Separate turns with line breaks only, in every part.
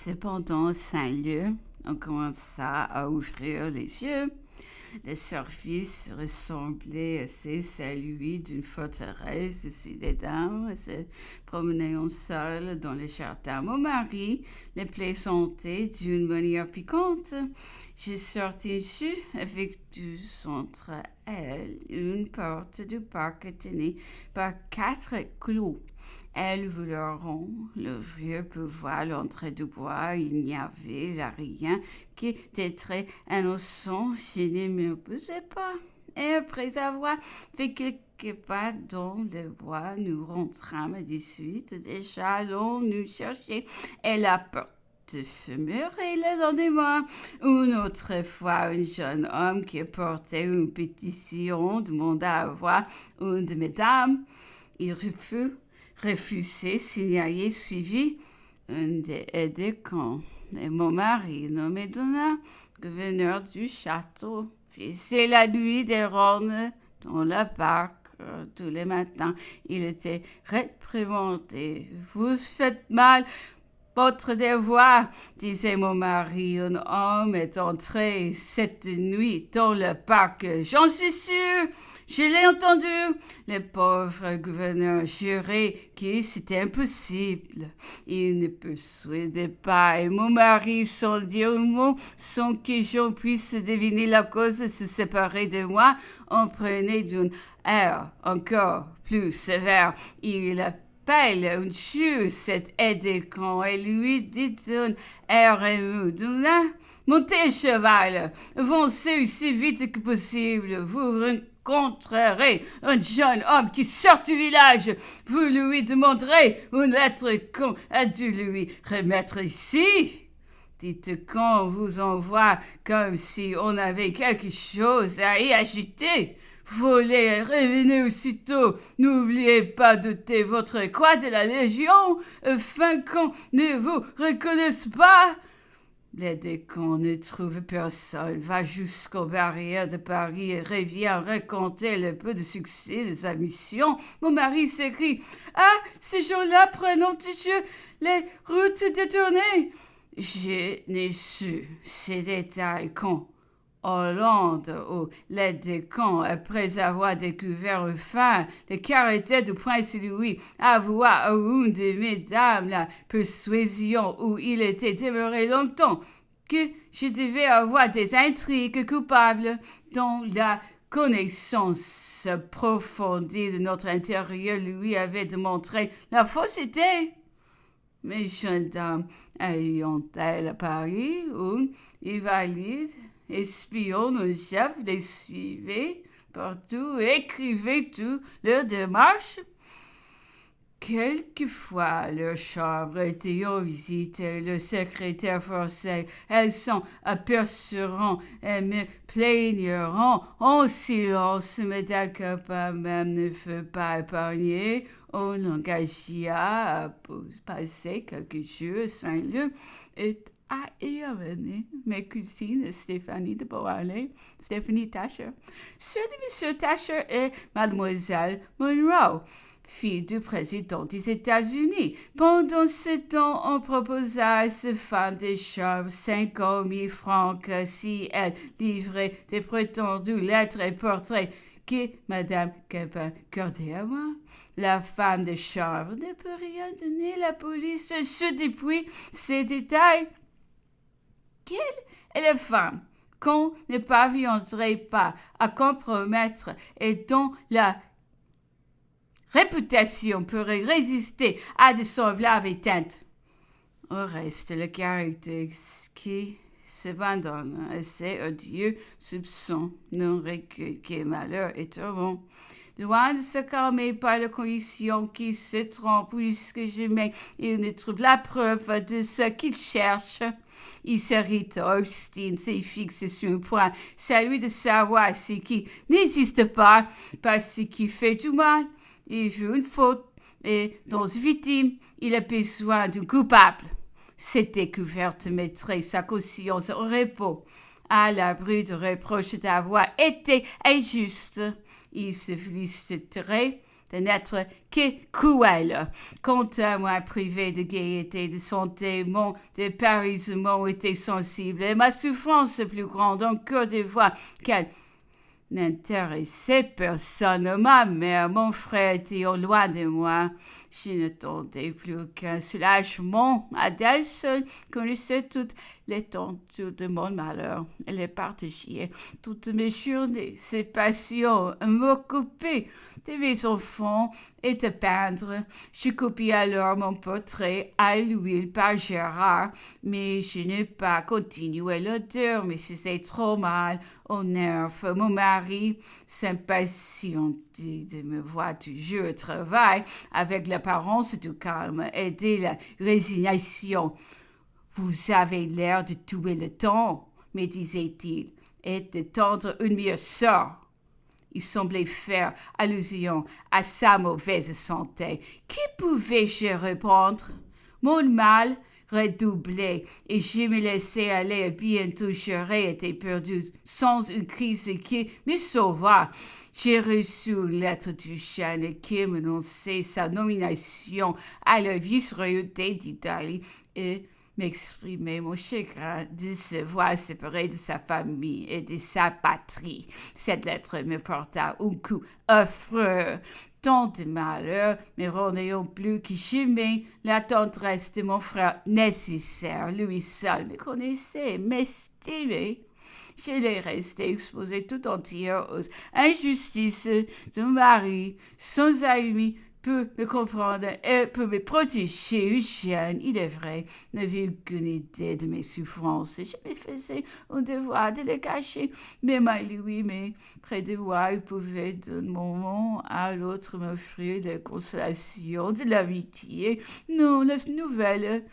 Cependant, Saint-Leu, on commença à ouvrir les yeux. Le service ressemblait assez celui d'une forteresse si les dames se promenaient seules dans le jardin. Mon mari les plaisantait d'une manière piquante. Je sortis dessus avec du centre elle une porte du parc tenue par 4 clous. Elles voulurent l'ouvrir pour voir l'entrée du bois. Il n'y avait là rien qui était très innocent. Je ne me posais pas. Et après avoir fait quelques pas dans le bois, nous rentrâmes de suite. Déjà, l'on nous cherchait et la porte fut murée le lendemain. Une autre fois, un jeune homme qui portait une pétition demanda à voir une de mes dames. Il refusé, signalé, suivi un des aide-camps. Et mon mari, nommé Donat, gouverneur du château, faisait la nuit des rondes dans le parc. Tous les matins, il était réprimandé. Vous faites mal votre devoir, disait mon mari. Un homme est entré cette nuit dans le parc. J'en suis sûr, je l'ai entendu. Le pauvre gouverneur jurait que c'était impossible. Il ne persuadait pas. Et mon mari, sans dire un mot, sans que j'en puisse deviner la cause, se séparer de moi, en prenait d'un air encore plus sévère. Il appelle un Dieu cet aide-camp et lui dit d'un air ému: montez, cheval, avancez aussi vite que possible, vous rencontrerez un jeune homme qui sort du village, vous lui demanderez une lettre qu'on a dû lui remettre ici. Dites qu'on vous envoie comme si on avait quelque chose à y ajouter. Volez et revenez aussitôt. N'oubliez pas d'ôter votre croix de la Légion, afin qu'on ne vous reconnaisse pas. L'aide-camp ne trouve personne, va jusqu'aux barrières de Paris et revient raconter le peu de succès de sa mission. Mon mari s'écrie: ah, ces gens-là prennent toujours les routes détournées. Je n'ai su ces détails qu'en Hollande, où l'aide-camp, après avoir découvert enfin le caractère du prince Louis, avoua à une de mesdames la persuasion où il était demeuré longtemps que je devais avoir des intrigues coupables dont la connaissance approfondie de notre intérieur lui avait démontré la fausseté. Mes jeunes dames ayant-elles à Paris, une invalide, espion en chef, les suivait partout et écrivait toutes leurs démarches. Quelquefois, leur chambre était en visite, le secrétaire forcé, elles s'en apercevront et me plaigneront en silence, mais Dacopa même ne fut pas épargné. On l'engagea à passer quelques jours à Saint-Leu et à y amener mes cousines Stéphanie de Beauharnais, Stéphanie Tascher, sœur de M. Tascher et Mademoiselle Monroe, fille du président des États-Unis. Pendant ce temps, on proposa à cette femme de chambre 50 000 francs si elle livrait des prétendues lettres et portraits que Madame Quempin accordait à moi. La femme de chambre ne peut rien donner. La police se depuis ces détails. Quelle est la femme qu'on ne parviendrait pas à compromettre et dont la réputation pourrait résister à de semblables éteintes? Au reste, le caractère qui s'abandonne à ces odieux soupçons non recueille que malheur et tourment. Loin de se calmer par la condition qui se trompe, puisque jamais il ne trouve la preuve de ce qu'il cherche. Il s'irrite, obstine, s'est fixé sur un point, celui de savoir ce qui n'existe pas, parce qu'il fait du mal. Il veut une faute, et dans une victime, il a besoin d'un coupable. Cette découverte mettrait sa conscience au repos, à l'abri de reproches d'avoir été injuste. Il se féliciterait d'un être qui est cruel. Quant à moi, privé de gaieté, de santé, mon déparisement était sensible, et ma souffrance plus grande encore de voir qu'elle n'intéressait personne. Ma mère, mon frère étaient au loin de moi. Je n'attendais plus aucun soulagement. Adèle seule connaissait toute l'étendue de mon malheur. Elle les partageait toutes mes journées, ses passions, m'occuper de mes enfants et de peindre. Je copiais alors mon portrait à l'huile par Gérard, mais je n'ai pas continué l'auteur, mais c'était trop mal aux nerfs. Mon mari s'impatientait de me voir toujours au travail avec l'apparence du calme et de la résignation. « Vous avez l'air de tuer le temps, me disait-il, et de tendre une meilleure sort. » Il semblait faire allusion à sa mauvaise santé. Qui pouvais-je répondre? Mon mal redoublait et je me laissais aller. Bientôt j'aurais été perdu sans une crise qui me sauva. J'ai reçu une lettre du jeune qui m'annonçait sa nomination à la vice-royauté d'Italie et m'exprimer mon chagrin de se voir séparé de sa famille et de sa patrie. Cette lettre me porta un coup affreux. Tant de malheurs me rendaient plus que jamais la tendresse de mon frère nécessaire. Lui seul me connaissait, m'estimait. Je l'ai resté exposé tout entière aux injustices de mon mari, sans ami peut me comprendre et peut me protéger. Eugène, il est vrai, n'avait aucune idée de mes souffrances. Je me faisais un devoir de les cacher, même à lui, mais près de moi, il pouvait d'un moment à l'autre m'offrir de la consolation, de l'amitié. Non, la nouvelle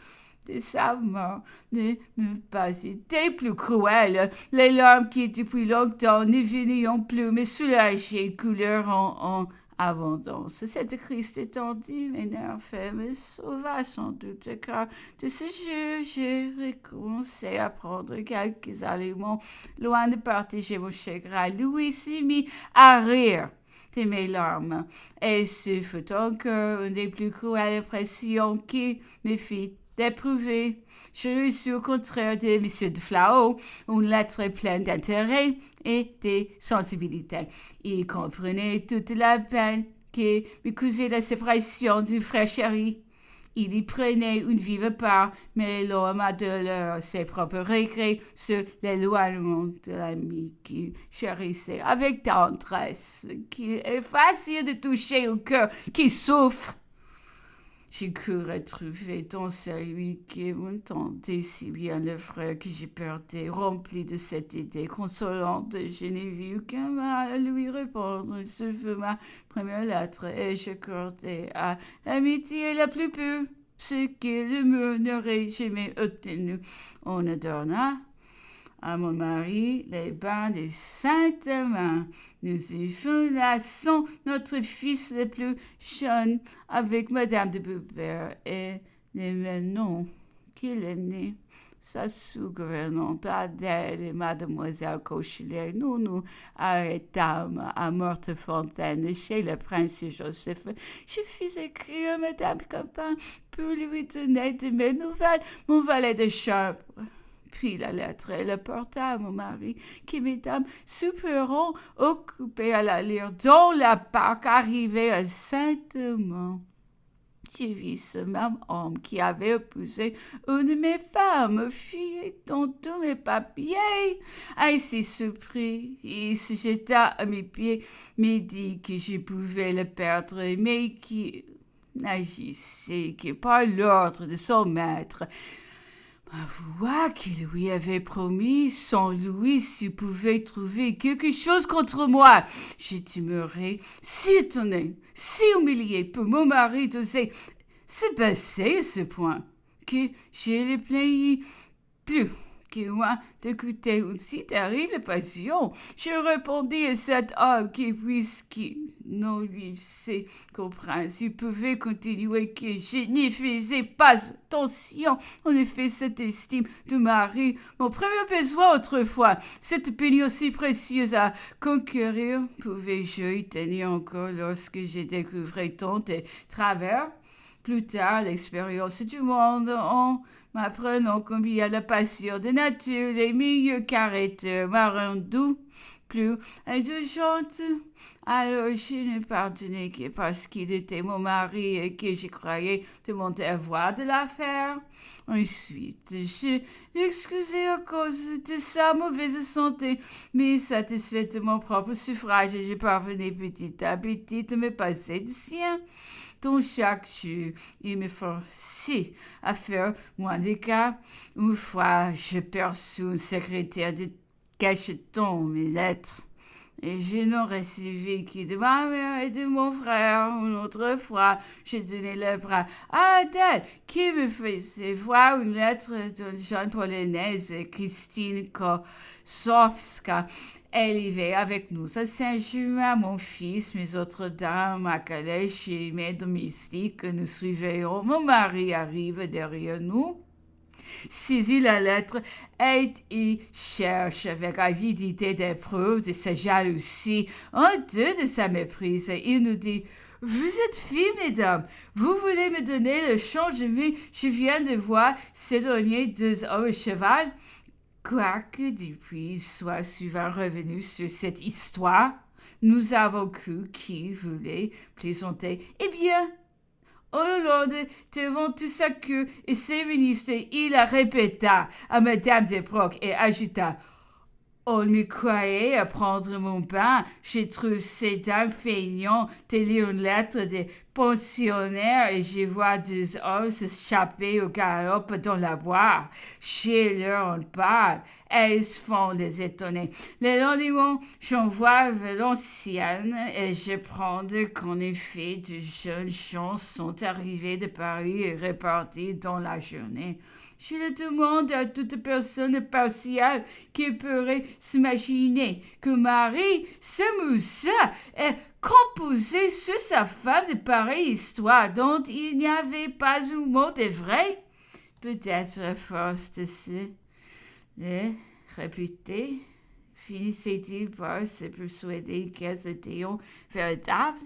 de sa mort ne m'ont pas été plus cruelles. Les larmes qui, depuis longtemps, ne venaient plus me soulager, coulèrent en abondance. Cette crise étendue m'énervait, me sauva sans doute, car de ce jeu, j'ai recommencé à prendre quelques aliments, loin de partager mon chagrin. Louis s'est mis à rire de mes larmes, et ce fut encore une des plus cruelles impressions qui me fit d'éprouver. Je reçus au contraire de M. de Flau une lettre pleine d'intérêt et de sensibilité. Il comprenait toute la peine que me causait la séparation du frère chéri. Il y prenait une vive part, mais l'homme a de ses propres regrets sur l'éloignement de l'ami qu'il chérissait avec tendresse, qu'il est facile de toucher au cœur qui souffre. J'ai cru retrouver dans celui qui m'entendait si bien le frère que j'ai perdu, rempli de cette idée consolante. Je n'ai vu aucun mal à lui répondre. Ce fut ma première lettre et j'accordai à l'amitié la plus pure ce qu'il me n'aurait jamais obtenu. On adorna à mon mari les bains des saintes mains. Nous y fondâmes notre fils le plus jeune avec madame de Beaupère et les maintenant qu'il est né. Sa sous-gouvernante Adèle et mademoiselle Cochelet, nous arrêtâmes à Mortefontaine chez le prince Joseph. Je fis écrire à madame Campin pour lui donner de mes nouvelles, mon valet de chambre. Puis la lettre, elle porta à mon mari, qui, mesdames, souperont occupé à la lire, dont la Pâque arrivait à Saint-Amand. J'ai vu ce même homme qui avait épousé une de mes femmes, fille dans tous mes papiers. Ainsi surpris, il se jeta à mes pieds, me dit que je pouvais le perdre, mais qu'il n'agissait que par l'ordre de son maître. Avoua qu'il lui avait promis, sans lui, s'il pouvait trouver quelque chose contre moi. Je demeurais si étonnée, si humiliée pour mon mari d'oser se baisser à ce point, que je le plaignis plus que moi d'écouter une si terrible passion. Je répondis à cet homme qui, puisqu'il non lui sait comprendre, s'il pouvait continuer, que je n'y faisais pas attention. En effet, cette estime de mari, mon premier besoin autrefois, cette opinion si précieuse à conquérir, pouvais-je y tenir encore lorsque j'ai découvert tant de travers? Plus tard, l'expérience du monde en m'apprenant combien la passion de nature, les milieux caractères m'a rendu plus indulgente. Alors je ne pardonnais que parce qu'il était mon mari et que je croyais de mon devoir de l'affaire. Ensuite, je l'excusais à cause de sa mauvaise santé, mais satisfaite de mon propre suffrage, je parvenais petit à petit à me passer du sien. Donc chaque jour, il me forçait à faire moins de cas. Une fois, je perçus un secrétaire de cachetant mes lettres. Et je n'en recevais que de ma mère et de mon frère. Une autre fois, je donnais le bras à Adèle, qui me faisait voir une lettre d'une jeune polonaise, Christine Kosowska. Elle vivait avec nous à Saint-Germain, mon fils, mes autres dames, ma calèche et mes domestiques. Nous suivions. Mon mari arrive derrière nous, saisit la lettre et y cherche avec avidité des preuves de sa jalousie, honteux de sa méprise. Il nous dit: vous êtes fille, mesdames. Vous voulez me donner le changement. Je viens de voir s'éloigner deux hommes à cheval. Quoique depuis il soit souvent revenu sur cette histoire, nous avons cru qu'il voulait plaisanter. Eh bien, Hollande, devant tout sa queue et ses ministres, il la répéta à Madame Desproques et ajouta: on me croyait à prendre mon bain. J'ai trouvé ces dames feignant de lire une lettre des pensionnaires et je vois deux hommes s'échapper au galop dans la bois. Je leur en parle. Elles font les étonner. Le lendemain, j'envoie Valenciennes et j'apprends qu'en effet, de jeunes gens sont arrivés de Paris et répartis dans la journée. Je le demande à toute personne impartiale qui pourrait s'imaginer que Marie s'amusa et composait sur sa femme de pareilles histoires dont il n'y avait pas un mot de vrai. Peut-être à force de se les répéter, finissait-il par se persuader qu'elles étaient véritables.